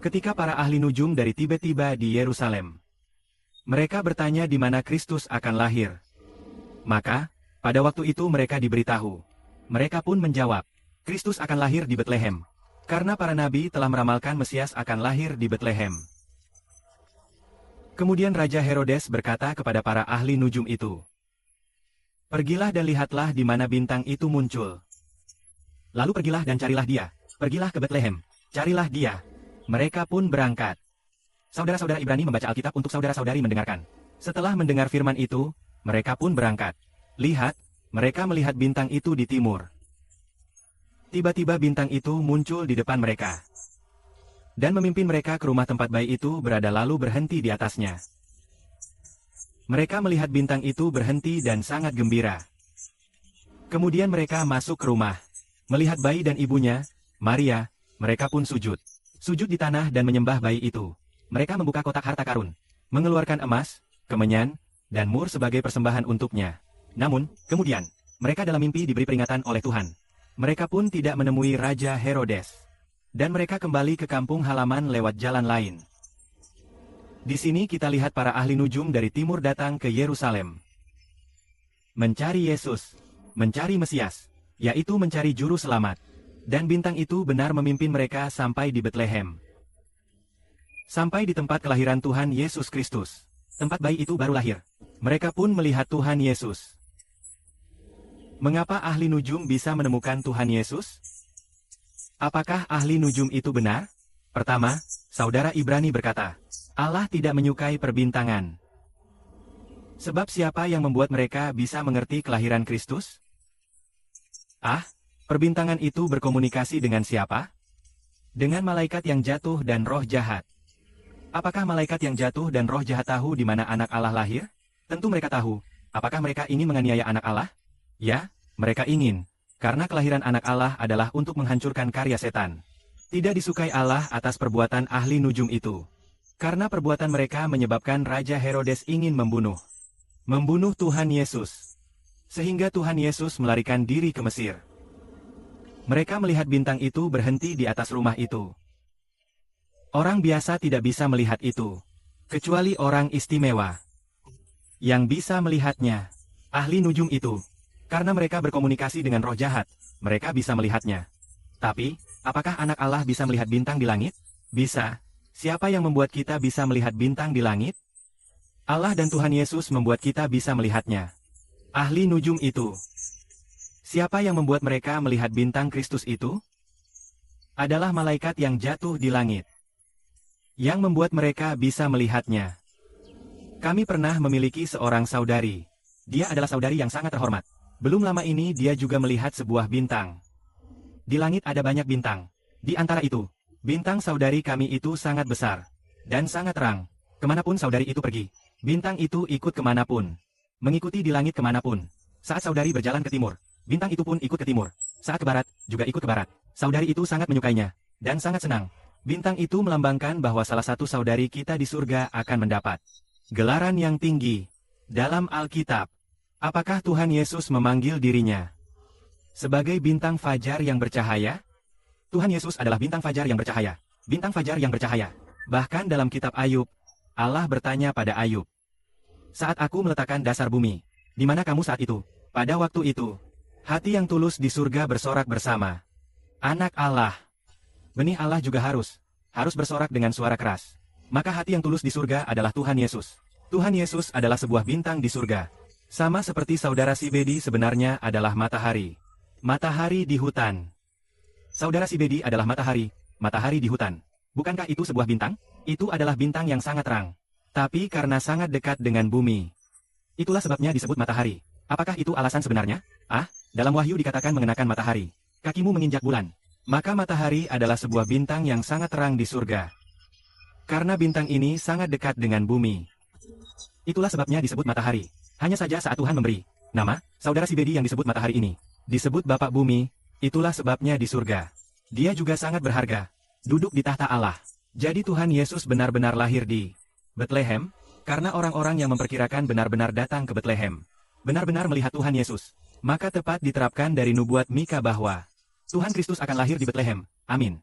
Ketika para ahli nujum dari Tibet tiba di Yerusalem, mereka bertanya di mana Kristus akan lahir. Maka, pada waktu itu mereka diberitahu. Mereka pun menjawab, Kristus akan lahir di Betlehem. Karena para nabi telah meramalkan Mesias akan lahir di Betlehem. Kemudian Raja Herodes berkata kepada para ahli nujum itu, "Pergilah dan lihatlah di mana bintang itu muncul. Lalu pergilah dan carilah dia. Pergilah ke Betlehem, carilah dia." Mereka pun berangkat. Saudara-saudara Ibrani membaca Alkitab untuk saudara-saudari mendengarkan. Setelah mendengar firman itu, mereka pun berangkat. Lihat, mereka melihat bintang itu di timur. Tiba-tiba bintang itu muncul di depan mereka. Dan memimpin mereka ke rumah tempat bayi itu berada lalu berhenti di atasnya. Mereka melihat bintang itu berhenti dan sangat gembira. Kemudian mereka masuk ke rumah. Melihat bayi dan ibunya, Maria, mereka pun sujud. Sujud di tanah dan menyembah bayi itu. Mereka membuka kotak harta karun, mengeluarkan emas, kemenyan, dan mur sebagai persembahan untuknya. Namun, kemudian, mereka dalam mimpi diberi peringatan oleh Tuhan. Mereka pun tidak menemui Raja Herodes. Dan mereka kembali ke kampung halaman lewat jalan lain. Di sini kita lihat para ahli nujum dari timur datang ke Yerusalem. Mencari Yesus, mencari Mesias, yaitu mencari juru selamat. Dan bintang itu benar memimpin mereka sampai di Betlehem. Sampai di tempat kelahiran Tuhan Yesus Kristus. Tempat bayi itu baru lahir. Mereka pun melihat Tuhan Yesus. Mengapa ahli nujum bisa menemukan Tuhan Yesus? Apakah ahli nujum itu benar? Pertama, saudara Ibrani berkata, Allah tidak menyukai perbintangan. Sebab siapa yang membuat mereka bisa mengerti kelahiran Kristus? Perbintangan itu berkomunikasi dengan siapa? Dengan malaikat yang jatuh dan roh jahat. Apakah malaikat yang jatuh dan roh jahat tahu di mana anak Allah lahir? Tentu mereka tahu. Apakah mereka ingin menganiaya anak Allah? Ya, mereka ingin. Karena kelahiran anak Allah adalah untuk menghancurkan karya setan. Tidak disukai Allah atas perbuatan ahli nujum itu. Karena perbuatan mereka menyebabkan Raja Herodes ingin membunuh Tuhan Yesus. Sehingga Tuhan Yesus melarikan diri ke Mesir. Mereka melihat bintang itu berhenti di atas rumah itu. Orang biasa tidak bisa melihat itu, kecuali orang istimewa yang bisa melihatnya. Ahli nujum itu, karena mereka berkomunikasi dengan roh jahat, mereka bisa melihatnya. Tapi, apakah anak Allah bisa melihat bintang di langit? Bisa. Siapa yang membuat kita bisa melihat bintang di langit? Allah dan Tuhan Yesus membuat kita bisa melihatnya. Ahli nujum itu. Siapa yang membuat mereka melihat bintang Kristus itu? Adalah malaikat yang jatuh di langit. Yang membuat mereka bisa melihatnya. Kami pernah memiliki seorang saudari. Dia adalah saudari yang sangat terhormat. Belum lama ini dia juga melihat sebuah bintang. Di langit ada banyak bintang. Di antara itu, bintang saudari kami itu sangat besar. Dan sangat terang. Kemanapun saudari itu pergi, bintang itu ikut kemanapun. Mengikuti di langit kemanapun. Saat saudari berjalan ke timur, bintang itu pun ikut ke timur. Saat ke barat, juga ikut ke barat. Saudari itu sangat menyukainya, dan sangat senang. Bintang itu melambangkan bahwa salah satu saudari kita di surga akan mendapat gelaran yang tinggi. Dalam Alkitab, apakah Tuhan Yesus memanggil dirinya sebagai bintang fajar yang bercahaya? Tuhan Yesus adalah bintang fajar yang bercahaya. Bintang fajar yang bercahaya. Bahkan dalam kitab Ayub, Allah bertanya pada Ayub, "Saat aku meletakkan dasar bumi, di mana kamu saat itu?" Pada waktu itu, hati yang tulus di surga bersorak bersama anak Allah. Benih Allah juga harus bersorak dengan suara keras. Maka hati yang tulus di surga adalah Tuhan Yesus. Tuhan Yesus adalah sebuah bintang di surga. Sama seperti saudara Sibedi sebenarnya adalah matahari. Matahari di hutan. Saudara Sibedi adalah matahari di hutan. Bukankah itu sebuah bintang? Itu adalah bintang yang sangat terang. Tapi karena sangat dekat dengan bumi. Itulah sebabnya disebut matahari. Apakah itu alasan sebenarnya? Dalam Wahyu dikatakan mengenakan matahari. Kakimu menginjak bulan. Maka matahari adalah sebuah bintang yang sangat terang di surga. Karena bintang ini sangat dekat dengan bumi. Itulah sebabnya disebut matahari. Hanya saja saat Tuhan memberi nama, saudara Sibedi yang disebut matahari ini, disebut Bapak Bumi, itulah sebabnya di surga. Dia juga sangat berharga. Duduk di tahta Allah. Jadi Tuhan Yesus benar-benar lahir di Betlehem, karena orang-orang yang memperkirakan benar-benar datang ke Betlehem. Benar-benar melihat Tuhan Yesus. Maka tepat diterapkan dari nubuat Mika bahwa Tuhan Kristus akan lahir di Betlehem. Amin.